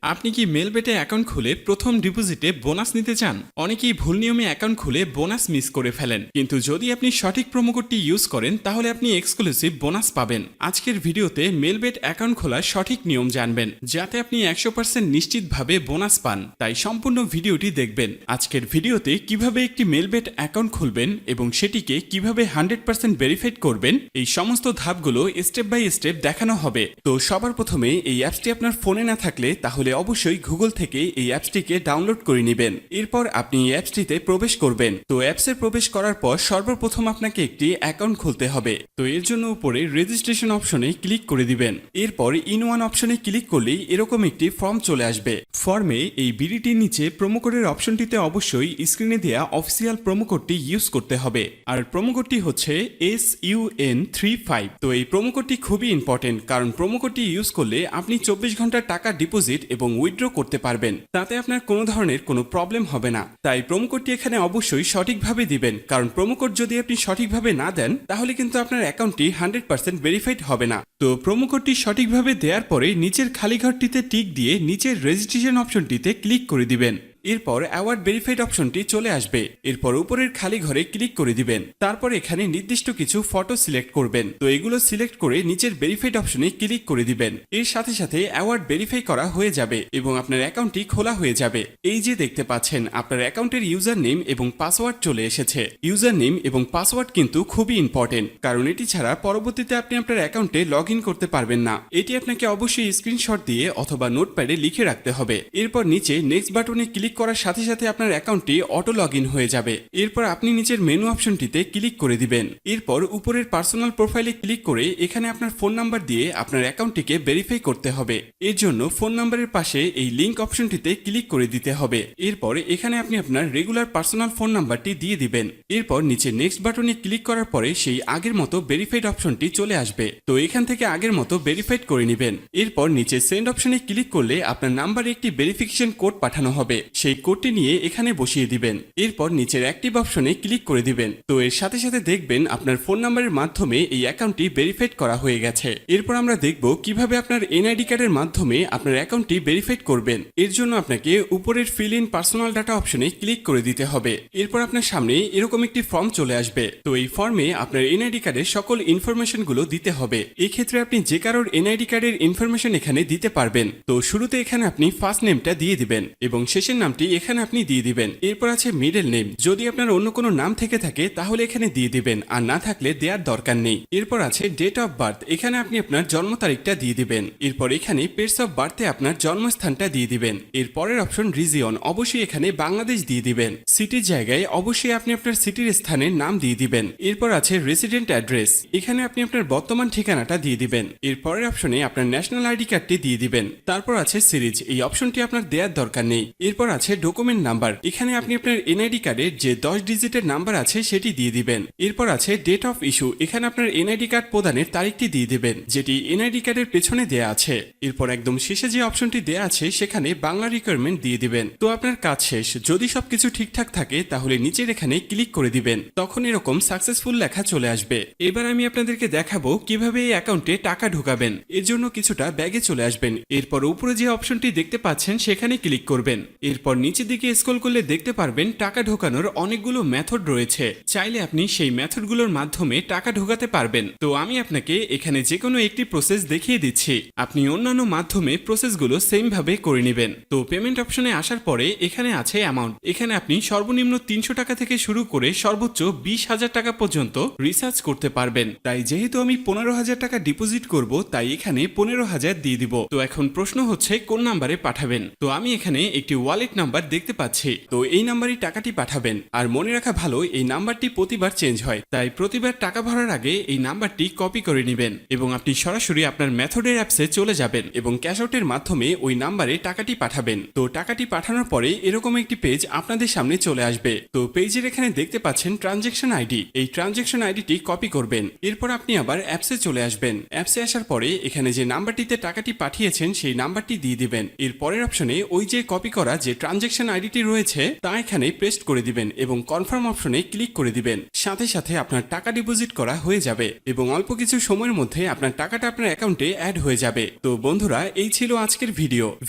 আপনি কি মেলবেটে অ্যাকাউন্ট খুলে প্রথম ডিপোজিটে বোনাস নিতে চান? অনেকেই ভুল নিয়মে অ্যাকাউন্ট খুলে বোনাস মিস করে ফেলেন, কিন্তু যদি আপনি সঠিক প্রোমো কোডটি ইউজ করেন তাহলে আপনি এক্সক্লুসিভ বোনাস পাবেন। আজকের ভিডিওতে মেলবেট অ্যাকাউন্ট খোলার সঠিক নিয়ম জানবেন, যাতে আপনি 100% নিশ্চিতভাবে বোনাস পান। তাই সম্পূর্ণ ভিডিওটি দেখবেন। আজকের ভিডিওতে কিভাবে একটি মেলবেট অ্যাকাউন্ট খুলবেন এবং সেটিকে কিভাবে 100% ভেরিফাইড করবেন, এই সমস্ত ধাপগুলো স্টেপ বাই স্টেপ দেখানো হবে। তো সবার প্রথমে এই অ্যাপসটি আপনার ফোনে না থাকলে তাহলে অবশ্যই গুগল থেকে এই অ্যাপসটিকে ডাউনলোড করে নেবেন। এরপর আপনি এই অ্যাপসটিতে প্রবেশ করবেন। তো অ্যাপসে প্রবেশ করার পর সর্বপ্রথম আপনাকে একটি অ্যাকাউন্ট খুলতে হবে। তো এর জন্য উপরে রেজিস্ট্রেশন অপশনে ক্লিক করে দিবেন। এরপর ইন ওয়ান অপশনে ক্লিক করলেই এরকম একটি ফর্ম চলে আসবে। ফর্মে এই বিডিটির নিচে প্রোমো কোডের অপশনটিতে অবশ্যই স্ক্রিনে দেওয়া অফিসিয়াল প্রোমো কোডটি ইউজ করতে হবে। আর প্রোমো কোডটি হচ্ছে SUN35। তো এই প্রোমো কোডটি খুবই ইম্পর্টেন্ট, কারণ প্রোমো কোডটি ইউজ করলে আপনি 24 ঘন্টার টাকা ডিপোজিট এবং উইথড্র করতে পারবেন। তাতে আপনার কোনো ধরনের কোনো প্রবলেম হবে না। তাই প্রোমো কোডটি এখানে অবশ্যই সঠিকভাবে দিবেন, কারণ প্রোমো কোড যদি আপনি সঠিকভাবে না দেন তাহলে কিন্তু আপনার অ্যাকাউন্টটি 100% ভেরিফাইড হবে না। তো প্রোমো কোডটি সঠিকভাবে দেওয়ার পরে নিচের খালি ঘরটিতে টিক দিয়ে নিচের রেজিস্ট্রেশন অপশনটিতে ক্লিক করে দিবেন। এরপর অ্যাওয়ার্ড ভেরিফাইড অপশনটি চলে আসবে। এরপর উপরের খালি ঘরে ক্লিক করে দিবেন। তারপর এখানে নির্দিষ্ট কিছু ফটো সিলেক্ট করবেন। তো এগুলো সিলেক্ট করে নিচের ভেরিফাইড অপশনে ক্লিক করে দিবেন। এর সাথে সাথে অ্যাওয়ার্ড ভেরিফাই করা হয়ে যাবে এবং আপনার অ্যাকাউন্টটি খোলা হয়ে যাবে। এই যে দেখতে পাচ্ছেন আপনার অ্যাকাউন্টের ইউজার নেম এবং পাসওয়ার্ড চলে এসেছে। ইউজার নেম এবং পাসওয়ার্ড কিন্তু খুবই ইম্পর্টেন্ট, কারণ এটি ছাড়া পরবর্তীতে আপনি আপনার অ্যাকাউন্টে লগ ইন করতে পারবেন না। এটি আপনাকে অবশ্যই স্ক্রিনশট দিয়ে অথবা নোটপ্যাডে লিখে রাখতে হবে। এরপর নিচে নেক্সট বাটনে ক্লিক করার সাথে সাথে আপনার অ্যাকাউন্টটি অটো লগ ইন হয়ে যাবে। এরপর আপনি নিচের মেনু অপশনটিতে ক্লিক করে দিবেন। এরপর উপরের পার্সোনাল প্রোফাইলে ক্লিক করে এখানে আপনার ফোন নাম্বার দিয়ে আপনার অ্যাকাউন্টটিকে ভেরিফাই করতে হবে। এর জন্য ফোন নাম্বারের পাশে এই লিংক অপশনটিতে ক্লিক করে দিতে হবে। এরপর এখানে আপনি আপনার রেগুলার পার্সোনাল ফোন নাম্বারটি দিয়ে দিবেন। এরপর নিচে নেক্সট বাটনে ক্লিক করার পরে সেই আগের মতো ভেরিফাইড অপশনটি চলে আসবে। তো এখান থেকে আগের মতো ভেরিফাইড করে নেবেন। এরপর নিচে সেন্ড অপশনে ক্লিক করলে আপনার নাম্বারে একটি ভেরিফিকেশন কোড পাঠানো হবে। সেই কোডটি নিয়ে এখানে বসিয়ে দিবেন। এরপর নিচের অ্যাক্টিভ অপশনে ক্লিক করে দিবেন। তো এর সাথে সাথে দেখবেন আপনার ফোন নাম্বারের মাধ্যমে এই অ্যাকাউন্টটি ভেরিফাইড করা হয়ে গেছে। এরপর আমরা দেখব কিভাবে আপনার এনআইডি কার্ডের মাধ্যমে আপনার অ্যাকাউন্টটি ভেরিফাইড করবেন। এর জন্য আপনাকে উপরের ফিল ইন পার্সোনাল ডাটা অপশনে ক্লিক করে দিতে হবে। এরপর আপনার সামনে এরকম একটি ফর্ম চলে আসবে। তো এই ফর্মে আপনার এনআইডি কার্ডের সকল ইনফরমেশন গুলো দিতে হবে। এই ক্ষেত্রে আপনি যে কারোর এনআইডি কার্ডের ইনফরমেশন এখানে দিতে পারবেন। তো শুরুতে এখানে আপনি ফার্স্ট নেমটা দিয়ে দিবেন এবং শেষের নামটি এখানে আপনি দিয়ে দিবেন। এরপর আছে মিডল নেম। যদি আপনার অন্য কোনো নাম থেকে থাকে তাহলে এখানে দিয়ে দিবেন, আর না থাকলে দেওয়ার দরকার নেই। এরপর আছে ডেট অফ বার্থ। এখানে আপনি আপনার জন্ম তারিখটা দিয়ে দিবেন। এরপর এখানে প্লেস অফ বার্থে আপনার জন্মস্থানটা দিয়ে দিবেন। এর পরের অপশন রিজিয়ন, অবশ্যই এখানে বাংলাদেশ দিয়ে দিবেন। সিটির জায়গায় অবশ্যই আপনি আপনার সিটির স্থানের নাম দিয়ে দিবেন। এরপর আছে রেসিডেন্ট অ্যাড্রেস। এখানে আপনি আপনার বর্তমান ঠিকানাটা দিয়ে দিবেন। এর পরের অপশনে আপনার ন্যাশনাল আইডি কার্ডটি দিয়ে দিবেন। তারপর আছে সিরিজ, এই অপশনটি আপনার দেওয়ার দরকার নেই। এরপর আছে ডকুমেন্ট নাম্বার। এখানে আপনি আপনার এনআইডি কার্ডের যে 10 ডিজিটের নাম্বার আছে সেটি দিয়ে দিবেন। এরপর আছে ডেট অফ ইস্যু। এখানে আপনার এনআইডি কার্ড প্রদানের তারিখটি দিয়ে দিবেন, যেটি এনআইডি কার্ডের পেছনে দেয়া আছে। এরপর একদম শেষে যে অপশনটি দেয়া আছে সেখানে বাংলা রিকোয়ারমেন্ট দিয়ে দিবেন। তো আপনার কাজ শেষ। যদি সবকিছু ঠিকঠাক থাকে তাহলে নিচের এখানে ক্লিক করে দিবেন। তখন এরকম সাকসেসফুল লেখা চলে আসবে। এবার আমি আপনাদেরকে দেখাবো কিভাবে এই অ্যাকাউন্টে টাকা ঢোকাবেন। এর জন্য কিছুটা ব্যাগে চলে আসবেন। এরপর উপরে যে অপশনটি দেখতে পাচ্ছেন সেখানে ক্লিক করবেন। এরপর নিচের দিকে স্ক্রল করলে দেখতে পারবেন টাকা ঢোকানোর অনেকগুলো মেথড রয়েছে। চাইলে আপনি সেই মেথডগুলোর মাধ্যমে টাকা ঢোকাতে পারবেন। তো আমি আপনাকে এখানে যে কোনো একটি প্রসেস দেখিয়ে দিচ্ছি। আপনি অন্যান্য মাধ্যমে প্রসেসগুলো সেম ভাবে করে নেবেন। তো পেমেন্ট অপশনে আসার পরে এখানে আছে অ্যামাউন্ট। এখানে আপনি সর্বনিম্ন 300 টাকা থেকে শুরু করে সর্বোচ্চ 20,000 টাকা পর্যন্ত রিচার্জ করতে পারবেন। তাই যেহেতু আমি 15,000 টাকা ডিপোজিট করব, তাই এখানে 15,000 দিয়ে দিব। তো এখন প্রশ্ন হচ্ছে কোন নাম্বারে পাঠাবেন। তো আমি এখানে একটি ওয়ালেট নাম্বার দেখতে পাচ্ছি। তো এই নাম্বারই টাকাটি পাঠাবেন। আর মনে রাখা ভালো, এই নাম্বারটি প্রতিবার চেঞ্জ হয়, তাই প্রতিবার টাকা ভরার আগে এই নাম্বারটি কপি করে নেবেন এবং আপনি সরাসরি আপনার মেথডের অ্যাপসে চলে যাবেন এবং ক্যাশ আউটের মাধ্যমে ওই নাম্বারে টাকাটি পাঠাবেন। তো টাকাটি পাঠানোর পরে এরকম একটি পেজ আপনাদের সামনে চলে আসবে। তো পেজের এখানে দেখতে পাচ্ছেন ট্রানজ্যাকশন আইডি। এই ট্রানজ্যাকশন আইডিটি কপি করবেন। এরপর আপনি আবার অ্যাপসে চলে আসবেন। অ্যাপসে আসার পরে এখানে যে নাম্বারটিতে টাকাটি পাঠিয়েছেন সেই নাম্বারটি দিয়ে দিবেন। এর পরের অপশনে ওই যে কপি করা যে ট্রানজ্যাকশন আইডিটি রয়েছে তা এখানে পেস্ট করে দিবেন এবং কনফার্ম অপশনে ক্লিক করে দিবেন। সাথে সাথে আপনার টাকা ডিপোজিট করা হয়ে যাবে এবং অল্প কিছু সময়ের মধ্যে আপনার টাকাটা আপনার অ্যাকাউন্টে অ্যাড হয়ে যাবে। তো বন্ধুরা, এই ছিল আজকের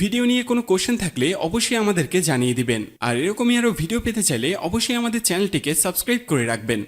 ভিডিও নিয়ে কোনো কোশ্চেন থাকলে অবশ্যই আমাদেরকে জানিয়ে দিবেন। আর এরকমই আরো ভিডিও পেতে চাইলে অবশ্যই আমাদের চ্যানেলটিকে সাবস্ক্রাইব করে রাখবেন।